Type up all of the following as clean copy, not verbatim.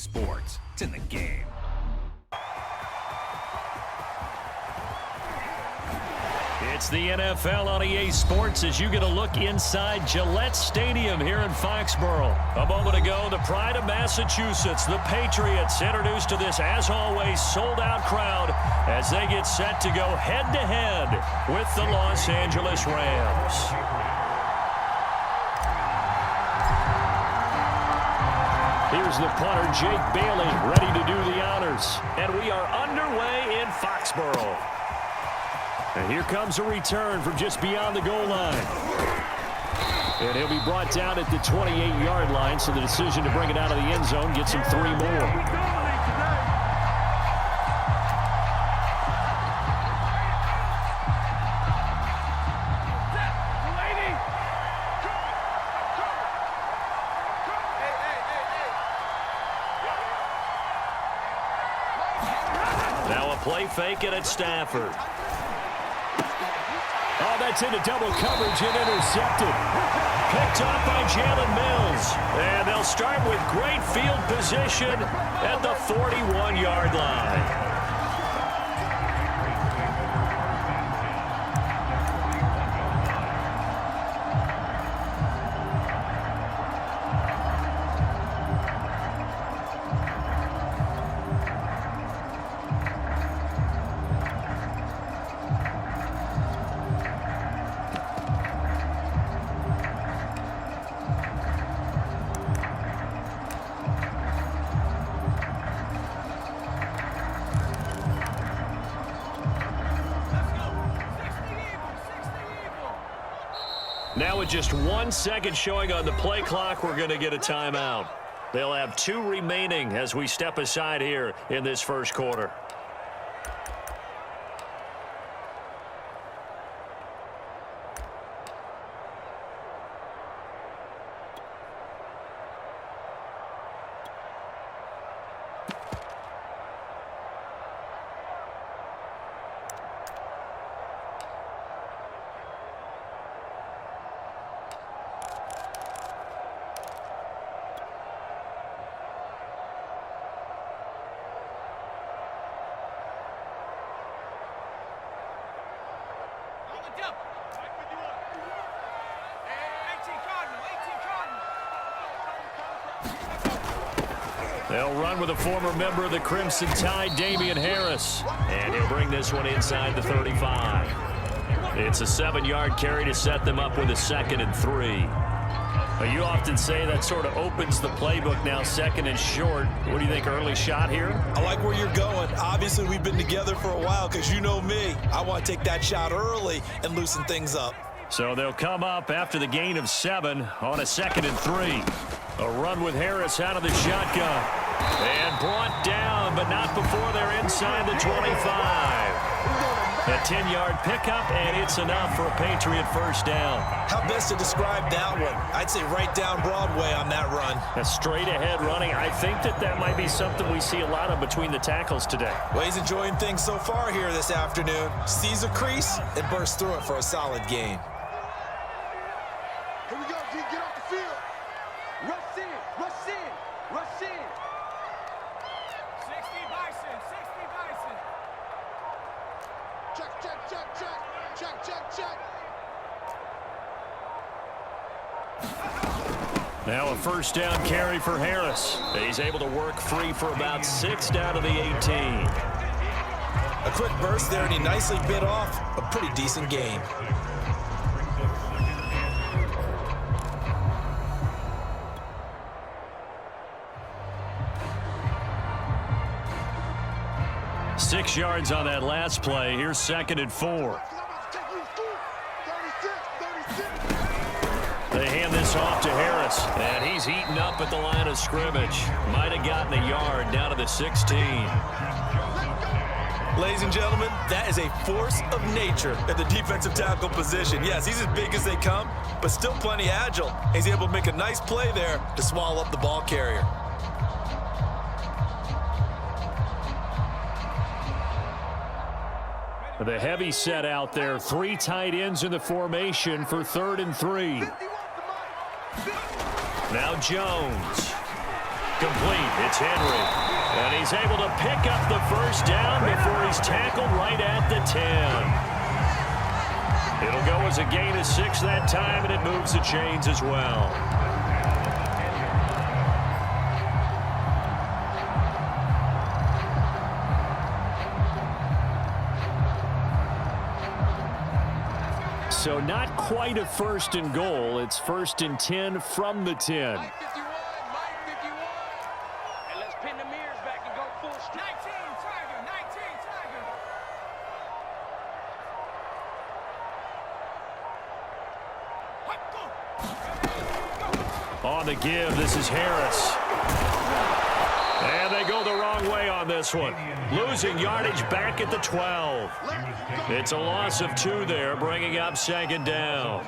sports. It's in the game. It's the NFL on EA Sports as you get a look inside Gillette Stadium here in Foxborough. A moment ago, the pride of Massachusetts, the Patriots, introduced to this, as always, sold-out crowd as they get set to go head-to-head with the Los Angeles Rams. Here's the punter, Jake Bailey, ready to do the honors. And we are underway in Foxborough. And here comes a return from just beyond the goal line. And he'll be brought down at the 28-yard line, so the decision to bring it out of the end zone gets him 3 more. Now a play fake and it's Stafford. Oh, that's into double coverage and intercepted. Picked off by Jalen Mills. And they'll start with great field position at the 41-yard line. Now with just 1 second showing on the play clock, we're going to get a timeout. They'll have 2 remaining as we step aside here in this first quarter. They'll run with a former member of the Crimson Tide, Damian Harris. And he'll bring this one inside the 35. It's a 7-yard carry to set them up with a 2nd and 3. You often say that sort of opens the playbook now, 2nd and short. What do you think, early shot here? I like where you're going. Obviously, we've been together for a while because you know me. I want to take that shot early and loosen things up. So they'll come up after the gain of 7 on a 2nd and 3. A run with Harris out of the shotgun. And brought down, but not before they're inside the 25. A 10-yard pickup, and it's enough for a Patriot first down. How best to describe that one? I'd say right down Broadway on that run. A straight-ahead running. I think that might be something we see a lot of between the tackles today. Well, he's enjoying things so far here this afternoon. Sees a crease and bursts through it for a solid gain. Here we go, D. Get off the field. Rush in, rush in, rush in. 60 Bison, 60 Bison. Check, check, check, check. Check, check, check. Now a first down carry for Harris. He's able to work free for about 6 down to the 18. A quick burst there, and he nicely bit off a pretty decent gain. Six yards on that last play. Here's 2nd and 4. They hand this off to Harris, and he's eaten up at the line of scrimmage. Might have gotten a yard down to the 16. Ladies and gentlemen, that is a force of nature at the defensive tackle position. Yes, he's as big as they come, but still plenty agile. He's able to make a nice play there to swallow up the ball carrier. The heavy set out there. 3 tight ends in the formation for 3rd and 3. Now Jones. Complete. It's It's Henry. And he's able to pick up the first down before he's tackled right at the 10. It'll go as a gain of 6 that time, and it moves the chains as well. So not quite a first and goal. It's 1st and 10 from the 10. Mike 51, Mike 51. And let's pin the mirrors back and go full strength. 19 Tiger, 19 Tiger. On the give, this is Harris. And they go the wrong way on this one. Losing yardage back at the 12. It's a loss of 2 there, bringing up 2nd down.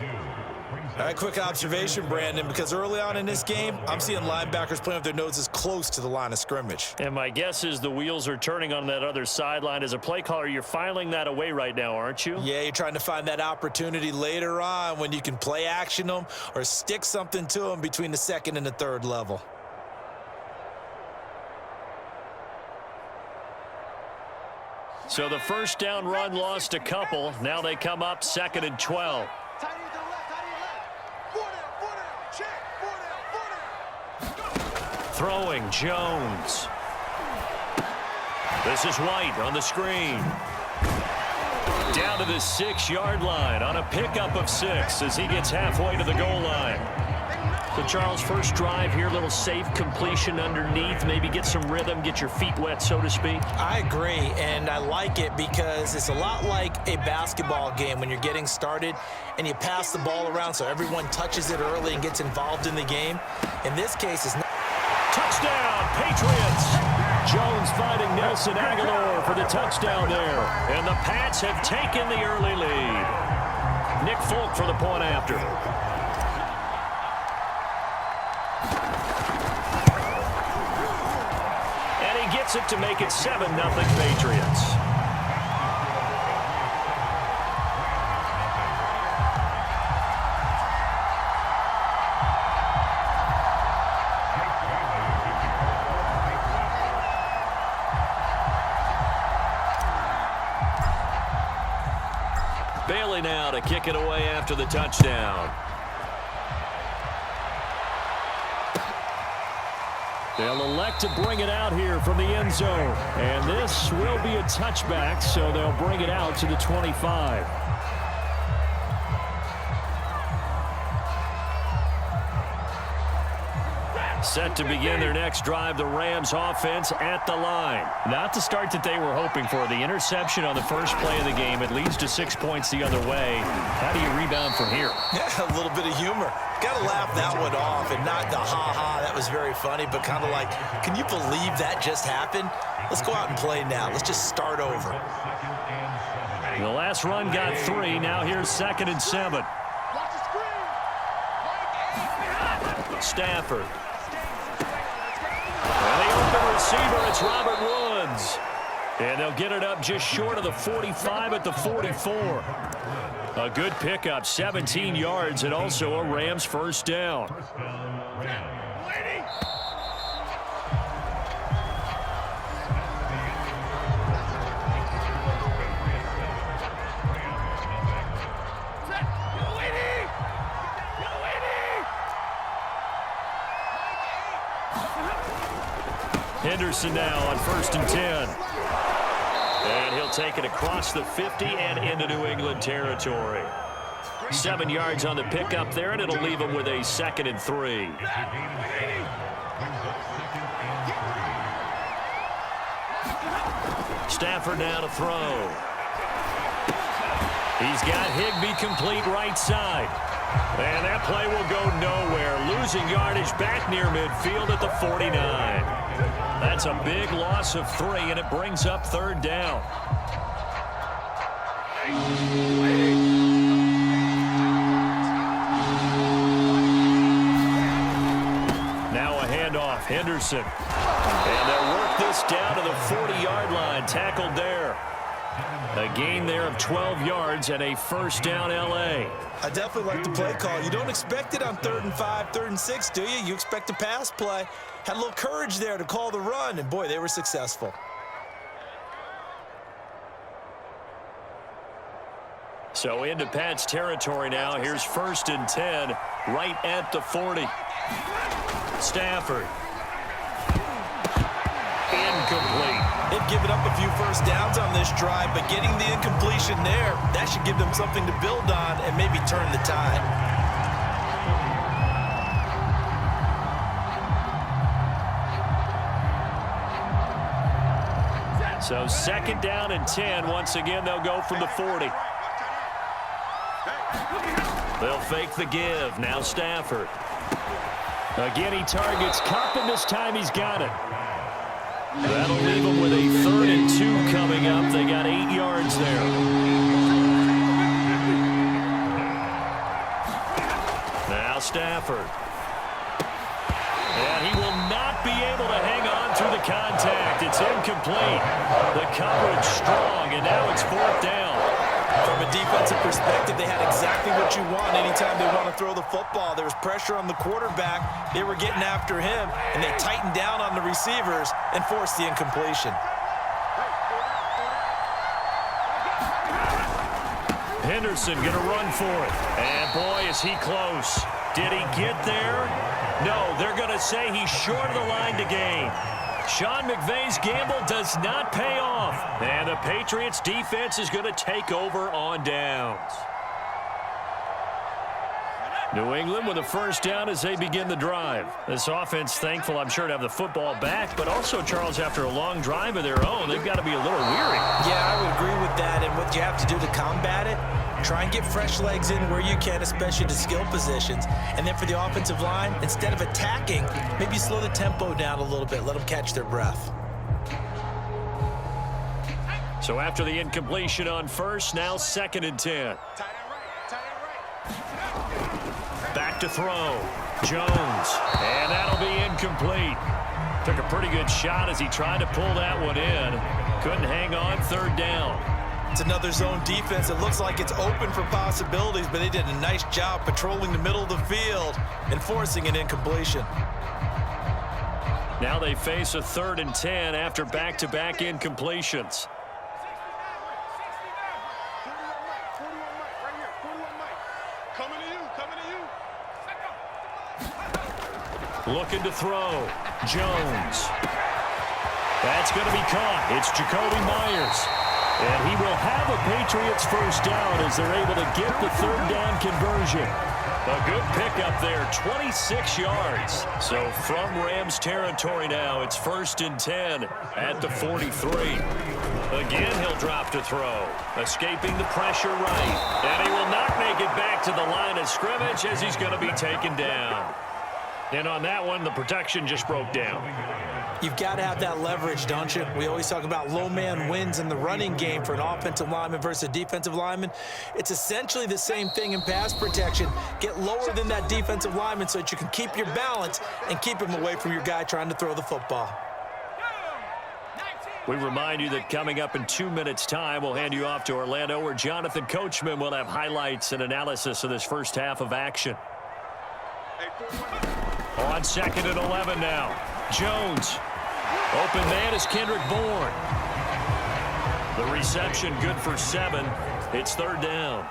All right, quick observation, Brandon, because early on in this game, I'm seeing linebackers playing with their noses close to the line of scrimmage. And my guess is the wheels are turning on that other sideline. As a play caller, you're filing that away right now, aren't you? Yeah, you're trying to find that opportunity later on when you can play action them or stick something to them between the 2nd and the 3rd level. So the first down run lost a couple. Now they come up 2nd and 12. Tight end to the left, tight end left. 4 down, 4 down, check, 4 down. Throwing, Jones. This is White on the screen. Down to the 6-yard line on a pickup of 6 as he gets halfway to the goal line. So, Charles, first drive here, little safe completion underneath, maybe get some rhythm, get your feet wet, so to speak. I agree, and I like it because it's a lot like a basketball game when you're getting started and you pass the ball around so everyone touches it early and gets involved in the game. In this case, it's not. Touchdown, Patriots! Jones finding Nelson Aguilar for the touchdown there. And the Pats have taken the early lead. Nick Folk for the point after. And he gets it to make it 7-0 Patriots. Bailey now to kick it away after the touchdown. They'll elect to bring it out here from the end zone. And this will be a touchback, so they'll bring it out to the 25. Set to begin their next drive, the Rams offense at the line. Not the start that they were hoping for. The interception on the first play of the game. It leads to 6 points the other way. How do you rebound from here? Yeah, a little bit of humor. Got to laugh that one off and not the ha-ha. That was very funny, but kind of like, can you believe that just happened? Let's go out and play now. Let's just start over. The last run got 3. Now here's 2nd and 7. Watch the screen. Stafford. And the open receiver, it's Robert Woods. And they'll get it up just short of the 45 at the 44. A good pickup, 17 yards, and also a Rams first down. Henderson now on 1st and 10. And he'll take it across the 50 and into New England territory. 7 yards on the pickup there, and it'll leave him with a 2nd and 3. Stafford now to throw. He's got Higbee complete right side. And that play will go nowhere. Losing yardage back near midfield at the 49. That's a big loss of 3, and it brings up 3rd down. Now a handoff, Henderson. And they'll work this down to the 40-yard line, tackled there. A gain there of 12 yards and a first down L.A. I definitely like the play call. You don't expect it on 3rd and 5, 3rd and 6, do you? You expect a pass play. Had a little courage there to call the run, and boy, they were successful. So into Pat's territory now. Here's 1st and 10, right at the 40. Stafford. Incomplete. They've given up a few first downs on this drive, but getting the incompletion there, that should give them something to build on and maybe turn the tide. So 2nd down and 10. Once again, they'll go from the 40. They'll fake the give. Now Stafford. Again, he targets Kupp, and this time he's got it. That'll leave them with a 3rd and 2 coming up. They got 8 yards there. Now Stafford. And he will not be able to hang on through the contact. It's incomplete. The coverage strong, and now it's 4th down. From a defensive perspective, they had exactly what you want anytime they want to throw the football. There was pressure on the quarterback. They were getting after him, and they tightened down on the receivers and forced the incompletion. Henderson going to run for it. And, boy, is he close. Did he get there? No, they're going to say he's short of the line to gain. Sean McVay's gamble does not pay off. And the Patriots defense is going to take over on downs. New England with a first down as they begin the drive. This offense thankful, I'm sure, to have the football back. But also, Charles, after a long drive of their own, they've got to be a little weary. Yeah, I would agree with that. And what you have to do to combat it, try and get fresh legs in where you can, especially to skill positions. And then for the offensive line, instead of attacking, maybe slow the tempo down a little bit. Let them catch their breath. So after the incompletion on 1st, now 2nd and 10. Back to throw. Jones. And that'll be incomplete. Took a pretty good shot as he tried to pull that one in. Couldn't hang on. 3rd down. It's another zone defense. It looks like it's open for possibilities, but they did a nice job patrolling the middle of the field and forcing an incompletion. Now they face a 3rd and 10 after back-to-back incompletions. Looking to throw. Jones. That's going to be caught. It's Jacoby Myers. And he will have a Patriots first down as they're able to get the 3rd down conversion. A good pickup there, 26 yards. So from Rams territory now, it's 1st and 10 at the 43. Again, he'll drop to throw. Escaping the pressure right. And he will not make it back to the line of scrimmage as he's going to be taken down. And on that one, the protection just broke down. You've got to have that leverage, don't you? We always talk about low man wins in the running game for an offensive lineman versus a defensive lineman. It's essentially the same thing in pass protection. Get lower than that defensive lineman so that you can keep your balance and keep him away from your guy trying to throw the football. We remind you that coming up in 2 minutes' time, we'll hand you off to Orlando, where Jonathan Coachman will have highlights and analysis of this first half of action. On 2nd and 11 now. Jones. Open man is Kendrick Bourne. The reception good for 7. It's 3rd down.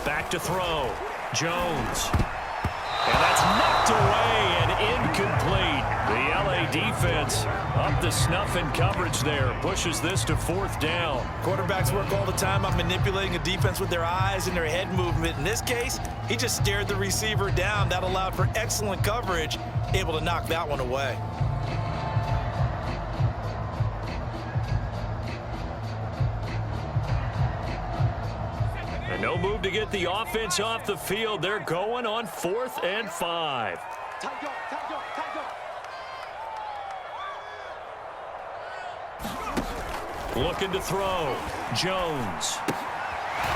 Back to throw. Jones. And that's knocked away and incomplete. The LA defense up to snuff in coverage there. Pushes this to 4th down. Quarterbacks work all the time on manipulating a defense with their eyes and their head movement. In this case, he just stared the receiver down. That allowed for excellent coverage, able to knock that one away. And no move to get the offense off the field. They're going on 4th and 5. Looking to throw. Jones.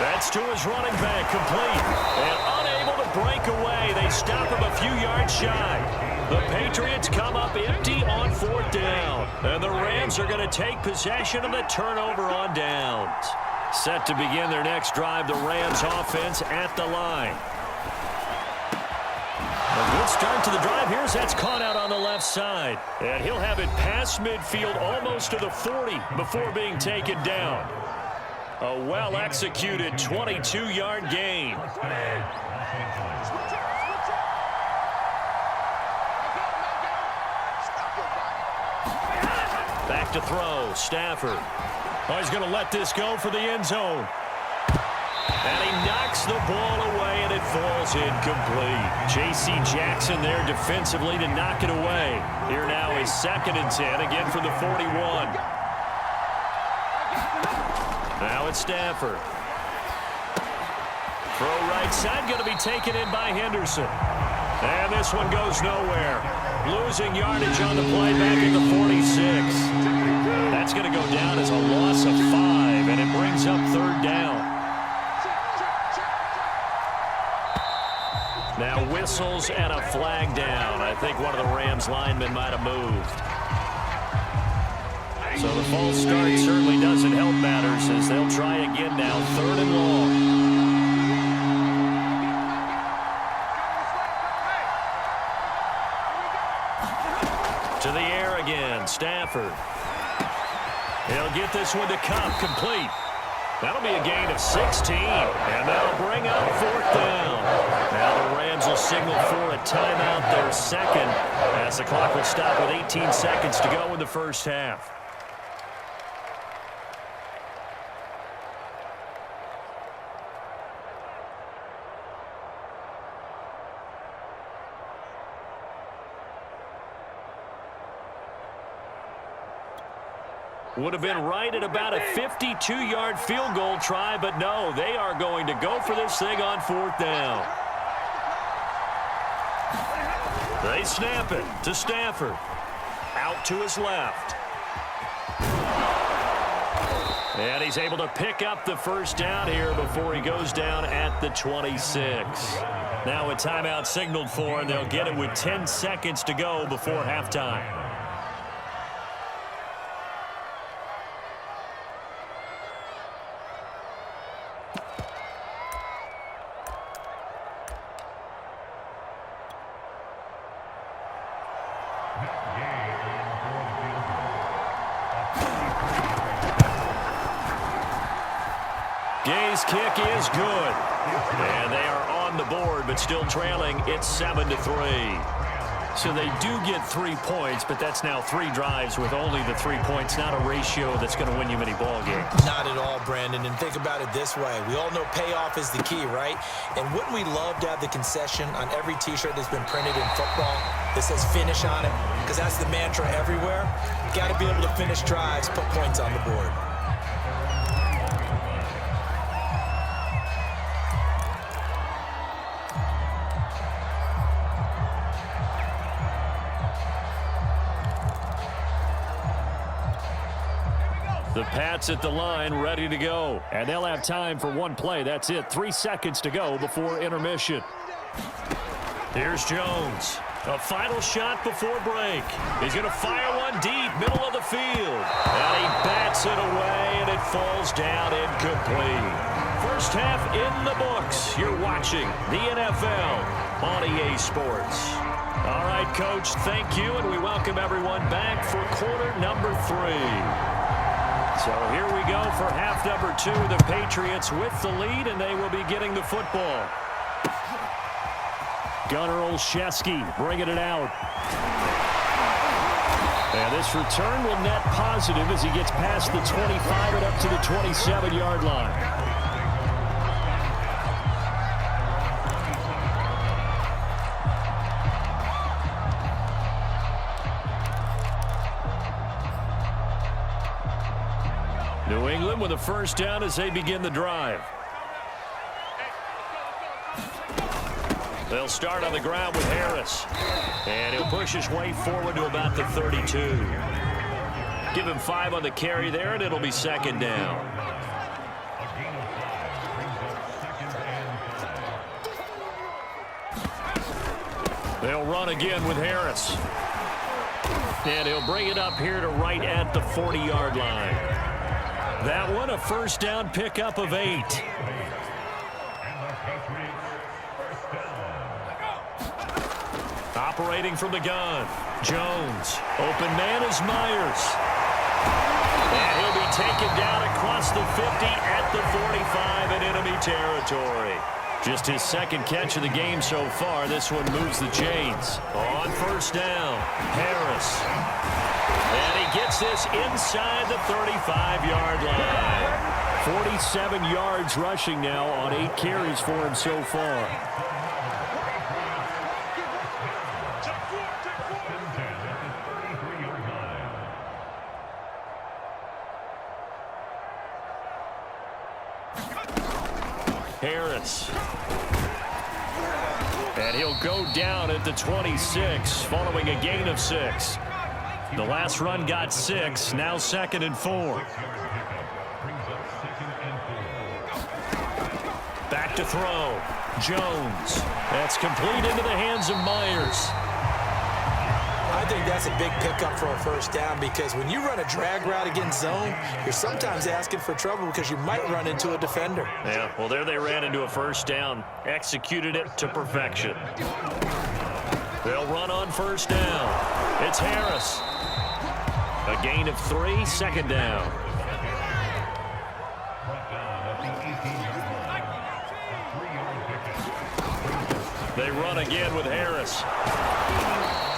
That's to his running back, complete. And unable the breakaway. They stop him a few yards shy. The Patriots come up empty on 4th down. And the Rams are going to take possession of the turnover on downs. Set to begin their next drive, the Rams offense at the line. A good start to the drive. Here's that's caught out on the left side. And he'll have it past midfield almost to the 40 before being taken down. A well-executed 22-yard gain. Back to throw, Stafford. Oh, he's going to let this go for the end zone. And he knocks the ball away, and it falls incomplete. J.C. Jackson there defensively to knock it away. Here now is 2nd and 10, again from the 41. Now it's Stafford. Throw right side, going to be taken in by Henderson. And this one goes nowhere. Losing yardage on the play back at the 46. That's going to go down as a loss of 5, and it brings up 3rd down. Now whistles and a flag down. I think one of the Rams linemen might have moved. So the false start certainly doesn't help matters as they'll try again now. 3rd and long. To the air again, Stafford. He'll get this one to Cup, complete. That'll be a gain of 16, and that'll bring up 4th down. Now the Rams will signal for a timeout, their 2nd, as the clock will stop with 18 seconds to go in the first half. Would have been right at about a 52-yard field goal try, but no, they are going to go for this thing on 4th down. They snap it to Stafford. Out to his left. And he's able to pick up the 1st down here before he goes down at the 26. Now a timeout signaled for, and they'll get it with 10 seconds to go before halftime. Gay's kick is good. And they are on the board, but still trailing. It's 7-3. So they do get 3 points, but that's now 3 drives with only the 3 points. Not a ratio that's going to win you many ball games. Not at all, Brandon. And think about it this way. We all know payoff is the key, right? And wouldn't we love to have the concession on every T-shirt that's been printed in football that says finish on it? Because that's the mantra everywhere. Got to be able to finish drives, put points on the board. The Pats at the line, ready to go. And they'll have time for one play. That's it. 3 seconds to go before intermission. Here's Jones. A final shot before break. He's going to fire one deep, middle of the field. And he bats it away, and it falls down incomplete. First half in the books. You're watching the NFL on EA Sports. All right, Coach, thank you, and we welcome everyone back for quarter number 3. So here we go for half number 2. The Patriots with the lead, and they will be getting the football. Gunnar Olszewski bringing it out. And this return will net positive as he gets past the 25 and up to the 27-yard line. New England with a first down as they begin the drive. They'll start on the ground with Harris. And he'll push his way forward to about the 32. Give him 5 on the carry there, and it'll be 2nd down. They'll run again with Harris. And he'll bring it up here to right at the 40-yard line. That one a first down pickup of 8. Operating from the gun. Jones. Open man is Myers. And he'll be taken down across the 50 at the 45 in enemy territory. Just his second catch of the game so far. This one moves the chains. On first down, Harris. And he gets this inside the 35-yard line. 47 yards rushing now on 8 carries for him so far. Harris. And he'll go down at the 26 following a gain of 6. The last run got 6, now 2nd and 4. Back to throw. Jones. That's complete into the hands of Myers. I think that's a big pickup for a first down because when you run a drag route against zone, you're sometimes asking for trouble because you might run into a defender. Yeah, well, there they ran into a first down. Executed it to perfection. They'll run on first down. It's Harris. A gain of 3, 2nd down. They run again with Harris.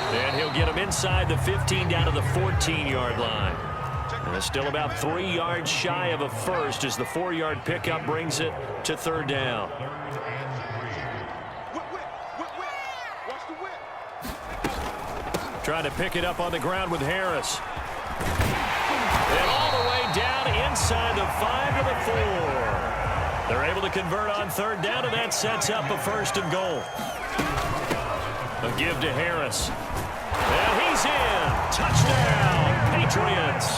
And he'll get him inside the 15 down to the 14-yard line. And it's still about 3 yards shy of a first as the 4-yard pickup brings it to 3rd down. Trying to pick it up on the ground with Harris. And all the way down inside the 5 to the 4. They're able to convert on 3rd down, and that sets up a 1st and goal. A give to Harris. And he's in. Touchdown, Patriots.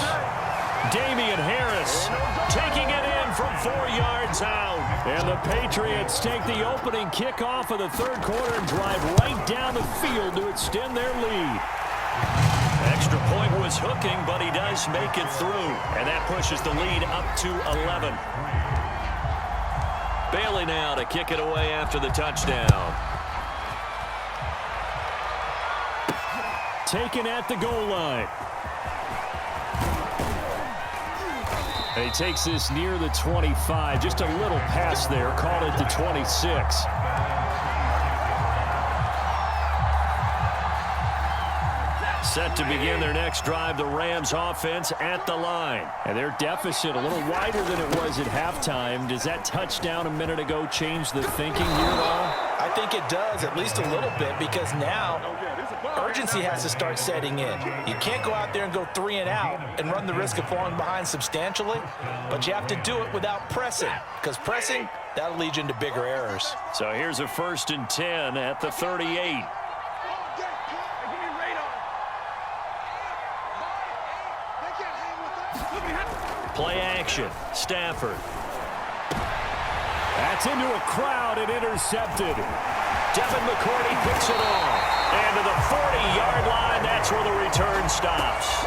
Damian Harris taking it in from 4 yards out. And the Patriots take the opening kickoff of the 3rd quarter and drive right down the field to extend their lead. Extra point was hooking, but he does make it through. And that pushes the lead up to 11. Bailey now to kick it away after the touchdown. Taken at the goal line. And he takes this near the 25. Just a little pass there. Called it the 26. Set to begin their next drive, the Rams offense at the line. And their deficit a little wider than it was at halftime. Does that touchdown a minute ago change the thinking here at all? I think it does, at least a little bit, because now urgency has to start setting in. You can't go out there and go 3 and out and run the risk of falling behind substantially, but you have to do it without pressing, because pressing, that'll lead you into bigger errors. So here's a 1st and 10 at the 38. Play action. Stafford. That's into a crowd and intercepted. Devin McCourty picks it off. And to the 40-yard line, that's where the return stops.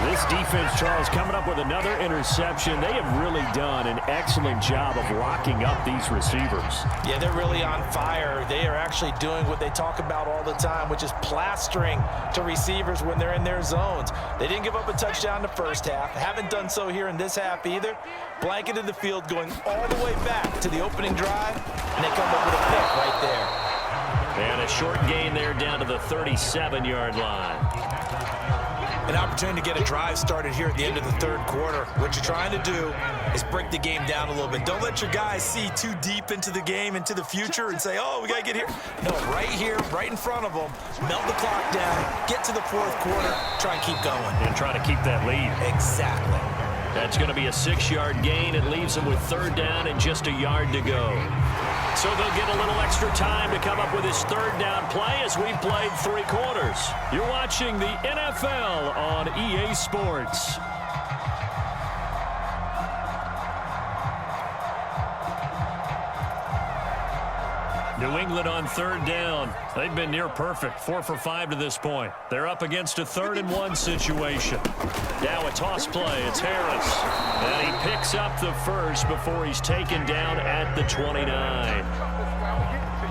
This defense, Charles, coming up with another interception. They have really done an excellent job of locking up these receivers. Yeah, they're really on fire. They are actually doing what they talk about all the time, which is plastering to receivers when they're in their zones. They didn't give up a touchdown in the first half. Haven't done so here in this half either. Blanketed the field going all the way back to the opening drive, and they come up with a pick right there. And a short gain there down to the 37-yard line. An opportunity to get a drive started here at the end of the 3rd quarter. What you're trying to do is break the game down a little bit. Don't let your guys see too deep into the game, into the future, and say, oh, we got to get here. No, right here, right in front of them, melt the clock down, get to the 4th quarter, try and keep going. And try to keep that lead. Exactly. That's going to be a 6-yard gain. It leaves them with 3rd down and just a yard to go. So they'll get a little extra time to come up with his 3rd down play as we played 3 quarters. You're watching the NFL on EA Sports. New England on third down. They've been near perfect, 4 for 5 to this point. They're up against a 3rd-and-1 situation. Now a toss play. It's Harris. And he picks up the first before he's taken down at the 29.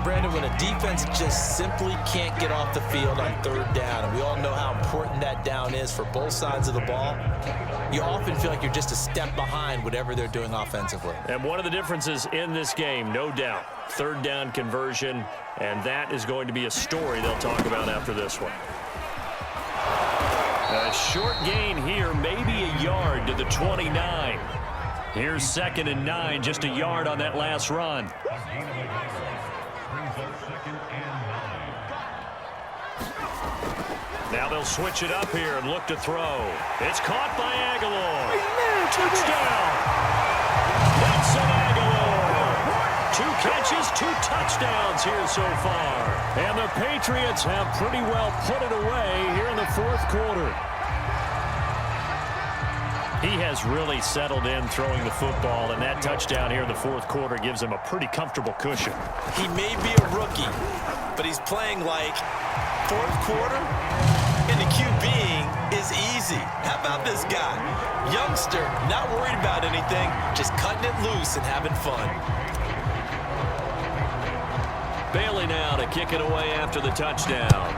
Brandon, when a defense just simply can't get off the field on 3rd down, and we all know how important that down is for both sides of the ball, you often feel like you're just a step behind whatever they're doing offensively. And one of the differences in this game, no doubt, 3rd down conversion, and that is going to be a story they'll talk about after this one. A short gain here, maybe a yard to the 29. Here's 2nd and 9, just a yard on that last run. Now they'll switch it up here and look to throw. It's caught by Aguilar. Touchdown! Nelson Aguilar. 2 catches, 2 touchdowns here so far. And the Patriots have pretty well put it away here in the 4th quarter. He has really settled in throwing the football, and that touchdown here in the 4th quarter gives him a pretty comfortable cushion. He may be a rookie, but he's playing like 4th quarter, and the QBing is easy. How about this guy? Youngster, not worried about anything, just cutting it loose and having fun. Bailey now to kick it away after the touchdown.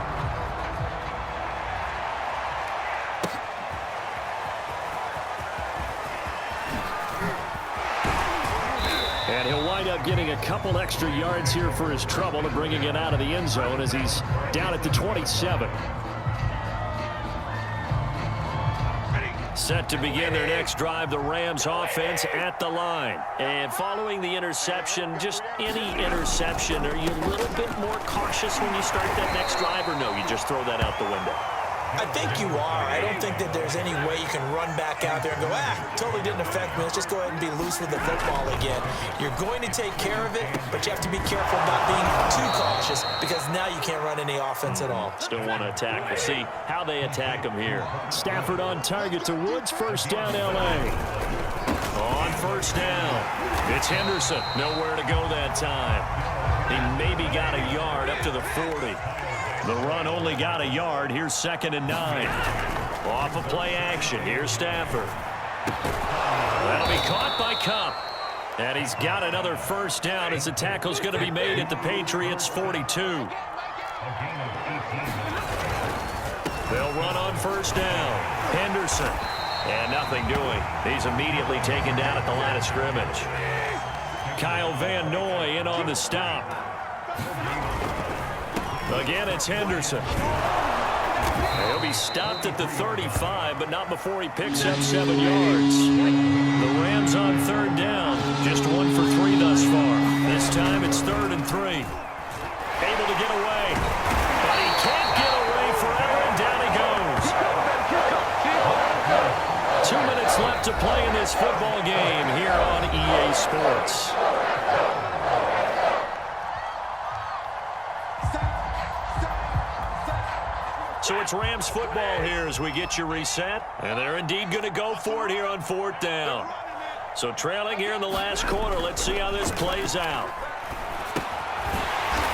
And he'll wind up getting a couple extra yards here for his trouble and bringing it out of the end zone as he's down at the 27. Set to begin their next drive, the Rams offense at the line. And following the interception, just any interception, are you a little bit more cautious when you start that next drive, or no, you just throw that out the window? I think you are. I don't think that there's any way you can run back out there and go, totally didn't affect me. Let's just go ahead and be loose with the football again. You're going to take care of it, but you have to be careful about being too cautious because now you can't run any offense at all. Still want to attack. We'll see how they attack him here. Stafford on target to Woods. 1st down, L.A. On 1st down, it's Henderson. Nowhere to go that time. He maybe got a yard up to the 40. The run only got a yard. Here's 2nd and 9. Off of play action. Here's Stafford. That'll be caught by Kupp. And he's got another 1st down as the tackle's going to be made at the Patriots' 42. They'll run on 1st down. Henderson. And nothing doing. He's immediately taken down at the line of scrimmage. Kyle Van Noy in on the stop. Again, it's Henderson. He'll be stopped at the 35, but not before he picks up 7 yards. The Rams on 3rd down. Just 1 for 3 thus far. This time it's 3rd and 3. Able to get away. But he can't get away forever, and down he goes. 2 minutes left to play in this football game here on EA Sports. So it's Rams football here as we get you reset. And they're indeed going to go for it here on 4th down. So trailing here in the last quarter. Let's see how this plays out.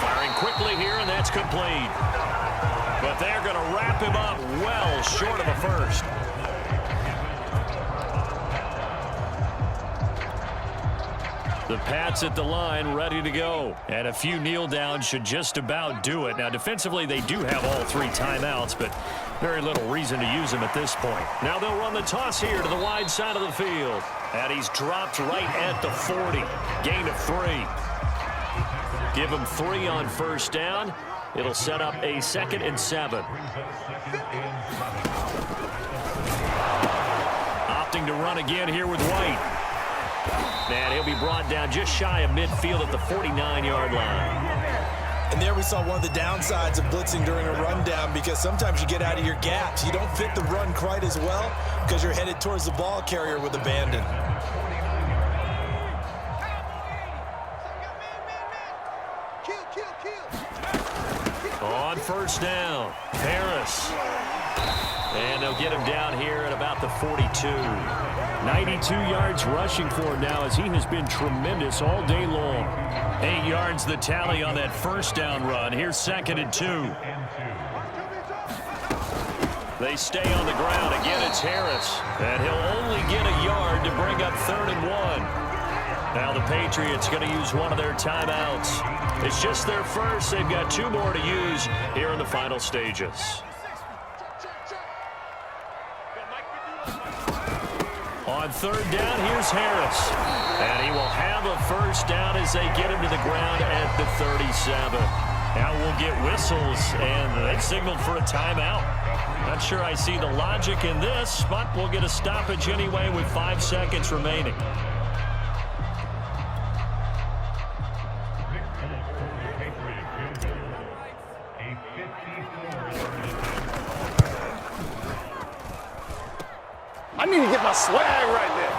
Firing quickly here, and that's complete. But they're going to wrap him up well short of a first. The Pats at the line, ready to go. And a few kneel downs should just about do it. Now, defensively, they do have all 3 timeouts, but very little reason to use them at this point. Now they'll run the toss here to the wide side of the field. And he's dropped right at the 40. Gain of 3. Give him 3 on 1st down. It'll set up a 2nd and 7. Opting to run again here with White. And he'll be brought down just shy of midfield at the 49-yard line. And there we saw one of the downsides of blitzing during a rundown, because sometimes you get out of your gaps. You don't fit the run quite as well because you're headed towards the ball carrier with abandon. On first down, Harris. And they'll get him down here at about the 42. 92 yards rushing for him now as he has been tremendous all day long. 8 yards the tally on that first down run. Here's 2nd and 2. They stay on the ground. Again, it's Harris. And he'll only get a yard to bring up 3rd and 1. Now the Patriots going to use one of their timeouts. It's just their first. They've got 2 more to use here in the final stages. On 3rd down, here's Harris. And he will have a first down as they get him to the ground at the 37. Now we'll get whistles, and they've signaled for a timeout. Not sure I see the logic in this, but we'll get a stoppage anyway with 5 seconds remaining. I need to get my swag right there.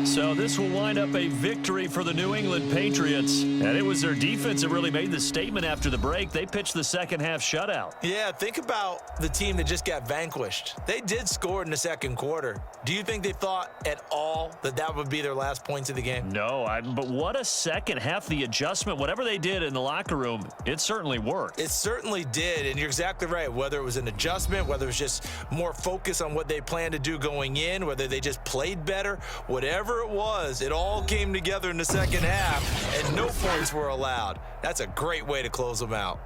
So this will wind up a victory for the New England Patriots. And it was their defense that really made the statement after the break. They pitched the second half shutout. Yeah, think about the team that just got vanquished. They did score in the second quarter. Do you think they thought at all that that would be their last points of the game? No, but what a second half. The adjustment, whatever they did in the locker room, it certainly worked. It certainly did, and you're exactly right. Whether it was an adjustment, whether it was just more focus on what they planned to do going in, whether they just played better, whatever it was, it all came together in the second half, and no points were allowed. That's a great way to close them out.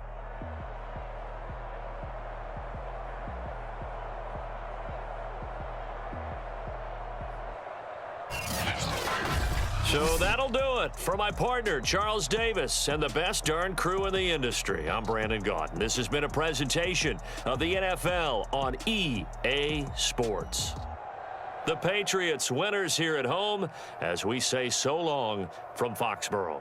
So that'll do it for my partner, Charles Davis, and the best darn crew in the industry. I'm Brandon Gaudin. This has been a presentation of the NFL on EA Sports. The Patriots winners here at home as we say so long from Foxborough.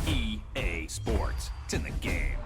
EA Sports. It's in the game.